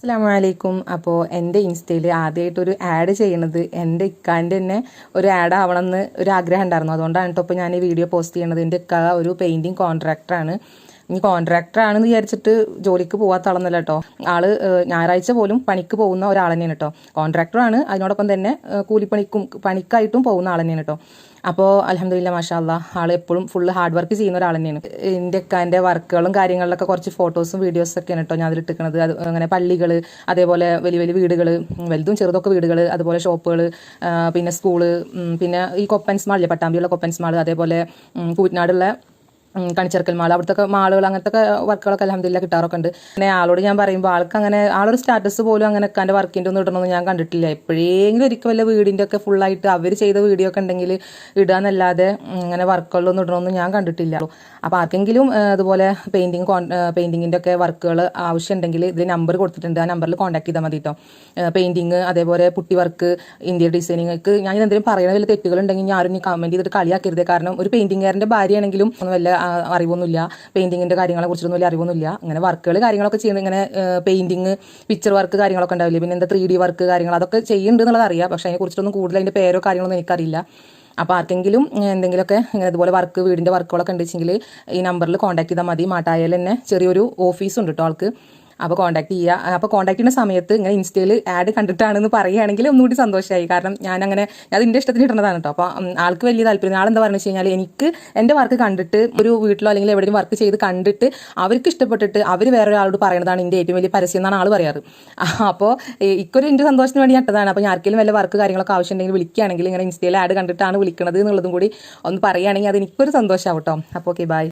അസ്സലാമലൈക്കും. അപ്പോൾ എൻ്റെ ഇൻസ്റ്റയിൽ ആദ്യമായിട്ടൊരു ആഡ് ചെയ്യണത് എൻ്റെ ഇക്കാൻ്റെ തന്നെ ഒരു ആഡ് ആവണമെന്ന് ഒരു ആഗ്രഹം ഉണ്ടായിരുന്നു. അതുകൊണ്ടാണ് കേട്ടോ ഇപ്പോൾ ഞാൻ ഈ വീഡിയോ പോസ്റ്റ് ചെയ്യണത്. എൻ്റെ ഇക്ക ഒരു പെയിൻറ്റിങ് കോൺട്രാക്ടറാണ്. ഇനി കോൺട്രാക്ടറാണെന്ന് വിചാരിച്ചിട്ട് ജോലിക്ക് പോകാത്ത ആളൊന്നുമല്ല കേട്ടോ. ആള് ഞായറാഴ്ച പോലും പണിക്ക് പോകുന്ന ഒരാൾ തന്നെയാണ് കേട്ടോ. കോൺട്രാക്ടറാണ്, അതിനോടൊപ്പം തന്നെ പണിക്കായിട്ടും പോകുന്ന ആൾ തന്നെയാണ് കേട്ടോ. അപ്പോൾ അൽഹംദുലില്ലാ മാഷാ അല്ലാഹ് ആൾ എപ്പോഴും ഫുള്ള് ഹാർഡ് വർക്ക് ചെയ്യുന്ന ഒരാൾ തന്നെയാണ്. എൻ്റെ എൻ്റെ വർക്കുകളും കാര്യങ്ങളിലൊക്കെ കുറച്ച് ഫോട്ടോസും വീഡിയോസൊക്കെയാണ് കേട്ടോ ഞാൻ അതിലിട്ടിരിക്കുന്നത്. അത് അങ്ങനെ പള്ളികൾ, അതേപോലെ വലിയ വലിയ വീടുകൾ, വലുതും ചെറുതൊക്കെ വീടുകൾ, അതുപോലെ ഷോപ്പുകൾ, പിന്നെ സ്കൂള്, പിന്നെ ഈ കൊപ്പൻസ് മാളില്ലേ, പട്ടാമ്പിയുള്ള കൊപ്പൻസ് മാൾ, അതേപോലെ കൂറ്റനാടുള്ള കണിച്ചെറുക്കൽ മാൾ, അവിടുത്തെ മാളുകൾ, അങ്ങനത്തെ വർക്കുകളൊക്കെ അൽഹംദുലില്ലാ കിട്ടാറൊക്കെ ഉണ്ട്. പിന്നെ ആളോട് ഞാൻ പറയുമ്പോൾ ആൾക്ക് അങ്ങനെ ആളൊരു സ്റ്റാറ്റസ് പോലും അങ്ങനെ എൻ്റെ വർക്കിൻ്റെ ഒന്നും ഇടണമെന്ന് ഞാൻ കണ്ടിട്ടില്ല. എപ്പോഴെങ്കിലും ഒരിക്കൽ വല്ല വീടിൻ്റെ ഒക്കെ ഫുള്ളായിട്ട് അവർ ചെയ്ത വീഡിയോ ഒക്കെ ഉണ്ടെങ്കിൽ ഇടാന്നല്ലാതെ അങ്ങനെ വർക്കുകളിലൊന്നും ഇടണമെന്ന് ഞാൻ കണ്ടിട്ടില്ല. അപ്പോൾ ആർക്കെങ്കിലും അതുപോലെ പെയിൻറ്റിങ്ങിൻ്റെ ഒക്കെ വർക്കുകൾ ആവശ്യമുണ്ടെങ്കിൽ ഇതിൽ നമ്പർ കൊടുത്തിട്ടുണ്ട്, ആ നമ്പറിൽ കോൺടാക്ട് ചെയ്താൽ മതി കേട്ടോ. പെയിൻറ്റിങ്, അതേപോലെ പുട്ടി വർക്ക്, ഇന്ത്യൻ ഡിസൈനിങ്ങൾക്ക് ഞാൻ എന്തെങ്കിലും പറയുന്ന വല്ല തെറ്റുകളുണ്ടെങ്കിൽ ഞാൻ ആരും കമൻറ്റ് ചെയ്തിട്ട് കളിയാക്കരുത്. കാരണം ഒരു പെയിൻറ്റിങ്ങുകാരൻ്റെ ഭാര്യയാണെങ്കിലും ഒന്നും വല്ല അറിവൊന്നുമില്ല, പെയിൻറ്റിങ്ങിൻ്റെ കാര്യങ്ങളെ കുറിച്ചൊന്നും വലിയ അറിവൊന്നുമില്ല. അങ്ങനെ വർക്കുകൾ കാര്യങ്ങളൊക്കെ ചെയ്യുന്നത്, ഇങ്ങനെ പെയിൻറ്റിങ്, പിക്ചർ വർക്ക് കാര്യങ്ങളൊക്കെ ഉണ്ടാവില്ലേ, പിന്നെ എന്താ 3D വർക്ക് കാര്യങ്ങൾ അതൊക്കെ ചെയ്യുന്നുണ്ട് എന്നുള്ളത് അറിയാം. പക്ഷേ അതിനെക്കുറിച്ചൊന്നും കൂടുതൽ അതിൻ്റെ പേരോ കാര്യങ്ങളൊന്നും എനിക്കറിയില്ല. അപ്പോൾ ആർക്കെങ്കിലും എന്തെങ്കിലുമൊക്കെ ഇങ്ങനെ അതുപോലെ വർക്ക്, വീടിൻ്റെ വർക്കുകളൊക്കെ ഉണ്ടെങ്കിൽ ഈ നമ്പറിൽ കോൺടാക്ട് ചെയ്താൽ മതി. മാട്ടായിൽ തന്നെ ചെറിയൊരു ഓഫീസുണ്ട് കേട്ടോ ആൾക്ക്. അപ്പോൾ കോൺടാക്ട് ചെയ്യുക. അപ്പോൾ കോൺടാക്ട് ചെയ്യുന്ന സമയത്ത് ഇങ്ങനെ ഇൻസ്റ്റയിൽ ആഡ് കണ്ടിട്ടാണെന്ന് പറയുകയാണെങ്കിൽ ഒന്നുകൂടി സന്തോഷമായി. കാരണം ഞാൻ അതിൻ്റെ ഇഷ്ടത്തിന് ഇടുന്നതാണ് കേട്ടോ. അപ്പോൾ ആൾക്ക് വലിയ താല്പര്യം. ആളെന്താ പറഞ്ഞു വെച്ച് കഴിഞ്ഞാൽ, എനിക്ക് എൻ്റെ വർക്ക് കണ്ടിട്ട് ഒരു വീട്ടിലോ അല്ലെങ്കിൽ എവിടെയും വർക്ക് ചെയ്ത് കണ്ടിട്ട് അവർക്ക് ഇഷ്ടപ്പെട്ടിട്ട് അവർ വേറൊരാളോട് പറയുന്നതാണ് എൻ്റെ ഏറ്റവും വലിയ പരസ്യം എന്നാണ് ആൾ പറയാറ്. അപ്പോൾ എൻ്റെ സന്തോഷത്തിന് വേണ്ടി നട്ടതാണ്. അപ്പോൾ ഞാൻ ആർക്കെങ്കിലും വല്ല വർക്ക് കാര്യങ്ങളൊക്കെ ആവശ്യമുണ്ടെങ്കിൽ വിളിക്കുകയാണെങ്കിൽ ഇങ്ങനെ ഇൻസ്റ്റയിൽ ആഡ് കണ്ടിട്ടാണ് വിളിക്കുന്നത് എന്നുള്ളതും കൂടി ഒന്ന് പറയുകയാണെങ്കിൽ അത് എനിക്കൊരു സന്തോഷമാവും കേട്ടോ. അപ്പോൾ ഓക്കെ, ബൈ.